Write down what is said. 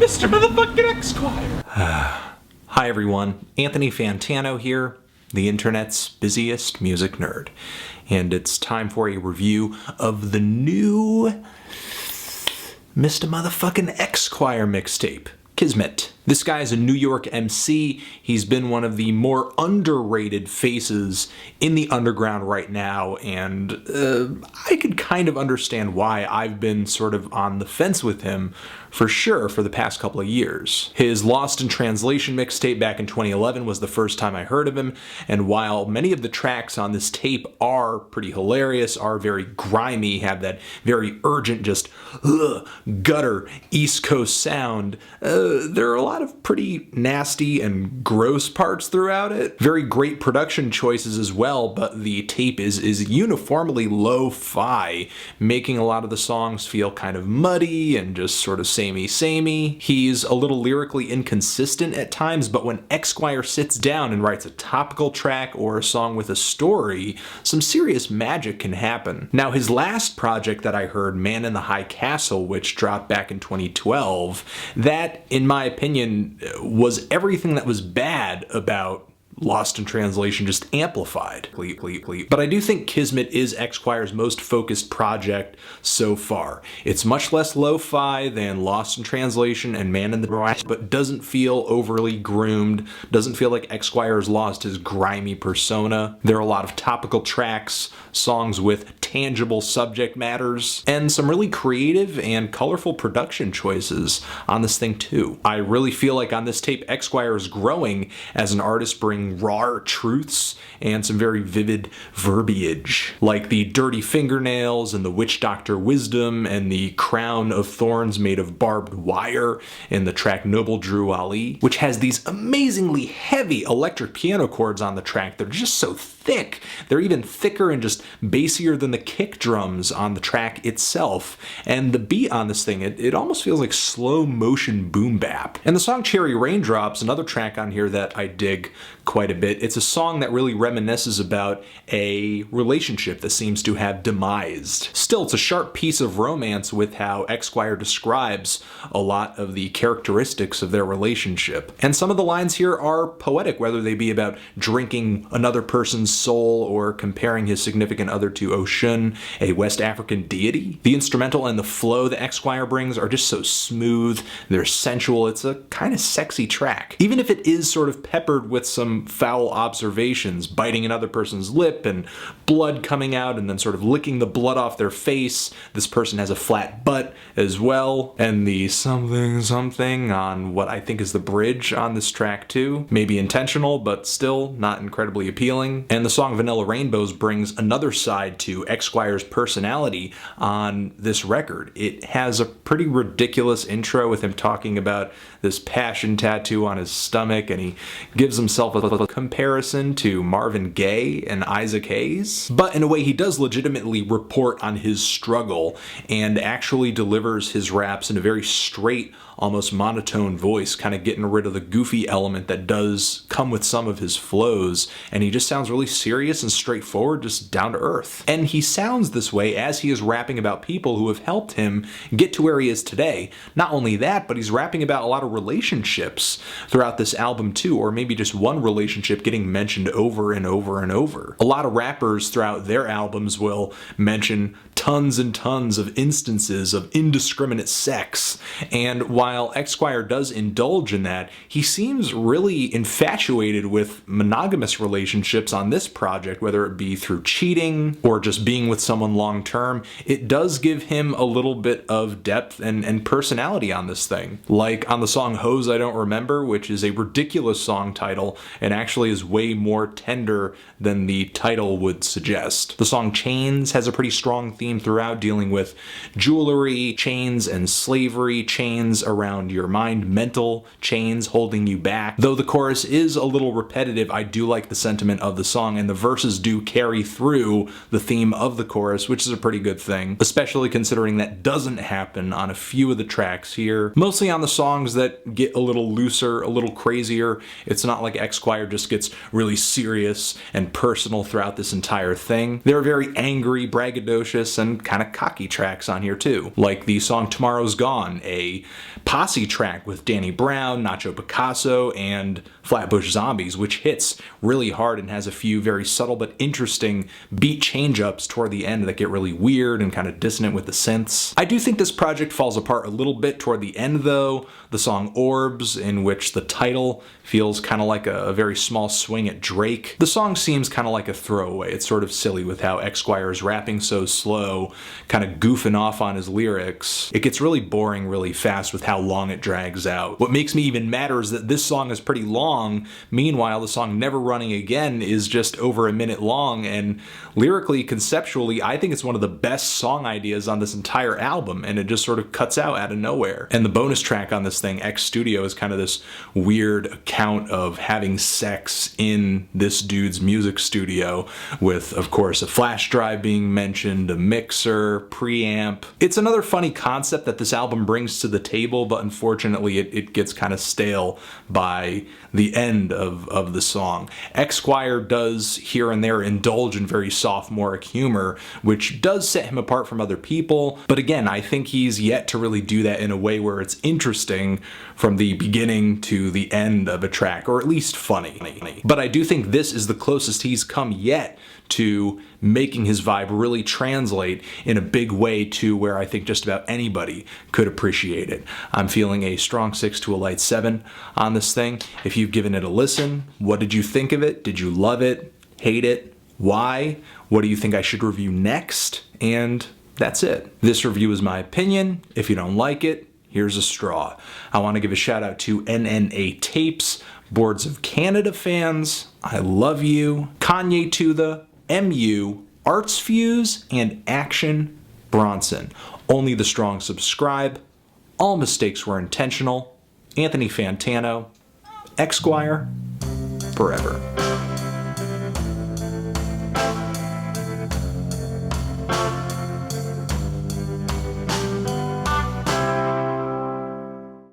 Mr. Muthafuckin eXquire. Hi everyone, Anthony Fantano here, the internet's busiest music nerd. And it's time for a review of the new Mr. Muthafuckin eXquire mixtape, Kismet. This guy is a New York MC. He's been one of the more underrated faces in the underground right now, and I could kind of understand why. I've been sort of on the fence with him for sure for the past couple of years. His Lost in Translation mixtape back in 2011 was the first time I heard of him, and while many of the tracks on this tape are pretty hilarious, are very grimy, have that very urgent, just gutter East Coast sound, there are a lot of pretty nasty and gross parts throughout it. Very great production choices as well, but the tape is uniformly lo-fi, making a lot of the songs feel kind of muddy and just sort of samey. He's a little lyrically inconsistent at times, but when eXquire sits down and writes a topical track or a song with a story, some serious magic can happen. Now, his last project that I heard, Man in the High Castle, which dropped back in 2012, that, in my opinion, was everything that was bad about Lost in Translation, just amplified. But I do think Kismet is eXquire's most focused project so far. It's much less lo-fi than Lost in Translation and Man in the High, but doesn't feel overly groomed, doesn't feel like eXquire has lost his grimy persona. There are a lot of topical tracks, songs with tangible subject matters, and some really creative and colorful production choices on this thing too. I really feel like on this tape eXquire is growing as an artist, bringing raw truths and some very vivid verbiage, like the dirty fingernails and the witch doctor wisdom and the crown of thorns made of barbed wire in the track Noble Drew Ali, which has these amazingly heavy electric piano chords on the track. They're just so thick. They're even thicker and just bassier than the kick drums on the track itself. And the beat on this thing, it almost feels like slow motion boom bap. And the song Cherry Raindrops, another track on here that I dig quite a bit. It's a song that really reminisces about a relationship that seems to have demised. Still, it's a sharp piece of romance with how eXquire describes a lot of the characteristics of their relationship. And some of the lines here are poetic, whether they be about drinking another person's soul or comparing his significant other to Oshun, a West African deity. The instrumental and the flow that eXquire brings are just so smooth, they're sensual, it's a kind of sexy track. Even if it is sort of peppered with some foul observations, biting another person's lip and blood coming out and then sort of licking the blood off their face. This person has a flat butt as well, and the something on what I think is the bridge on this track too. Maybe intentional, but still not incredibly appealing. And the song Vanilla Rainbows brings another side to eXquire's personality on this record. It has a pretty ridiculous intro with him talking about this passion tattoo on his stomach, and he gives himself a comparison to Marvin Gaye and Isaac Hayes. But in a way, he does legitimately report on his struggle and actually delivers his raps in a very straight, almost monotone voice, kind of getting rid of the goofy element that does come with some of his flows, and he just sounds really serious and straightforward, just down to earth. And he sounds this way as he is rapping about people who have helped him get to where he is today. Not only that, but he's rapping about a lot of relationships throughout this album too, or maybe just one relationship getting mentioned over and over and over. A lot of rappers throughout their albums will mention tons and tons of instances of indiscriminate sex, and while eXquire does indulge in that, he seems really infatuated with monogamous relationships on this project, whether it be through cheating or just being with someone long term. It does give him a little bit of depth and personality on this thing. Like on the song Hoes I Don't Remember, which is a ridiculous song title and actually is way more tender than the title would suggest. The song Chains has a pretty strong theme throughout, dealing with jewelry, chains and slavery, chains around your mind, mental chains holding you back. Though the chorus is a little repetitive, I do like the sentiment of the song, and the verses do carry through the theme of the chorus, which is a pretty good thing, especially considering that doesn't happen on a few of the tracks here. Mostly on the songs that get a little looser, a little crazier. It's not like eXquire just gets really serious and personal throughout this entire thing. They're very angry, braggadocious, some kind of cocky tracks on here too, like the song Tomorrow's Gone, a posse track with Danny Brown, Nacho Picasso, and Flatbush Zombies, which hits really hard and has a few very subtle but interesting beat change-ups toward the end that get really weird and kind of dissonant with the synths. I do think this project falls apart a little bit toward the end though. The song Orbs, in which the title feels kind of like a very small swing at Drake. The song seems kind of like a throwaway. It's sort of silly with how eXquire is rapping so slow, kind of goofing off on his lyrics. It gets really boring really fast with how long it drags out. What makes me even madder is that this song is pretty long. Meanwhile, the song Never Running Again is just over a minute long, and lyrically, conceptually, I think it's one of the best song ideas on this entire album, and it just sort of cuts out of nowhere. And the bonus track on this thing, X Studio, is kind of this weird account of having sex in this dude's music studio with, of course, a flash drive being mentioned, a mixer, preamp. It's another funny concept that this album brings to the table, but unfortunately it gets kind of stale by the end of the song. eXquire does here and there indulge in very sophomoric humor, which does set him apart from other people, but again, I think he's yet to really do that in a way where it's interesting from the beginning to the end of a track, or at least funny. But I do think this is the closest he's come yet to making his vibe really translate in a big way to where I think just about anybody could appreciate it. I'm feeling a strong 6 to a light 7 on this thing. If you've given it a listen, what did you think of it? Did you love it? Hate it? Why? What do you think I should review next? And that's it. This review is my opinion. If you don't like it, here's a straw. I want to give a shout out to NNA Tapes, Boards of Canada fans. I love you. Kanye to the MU, Arts Fuse, and Action Bronson. Only the strong subscribe. All mistakes were intentional. Anthony Fantano, eXquire, forever.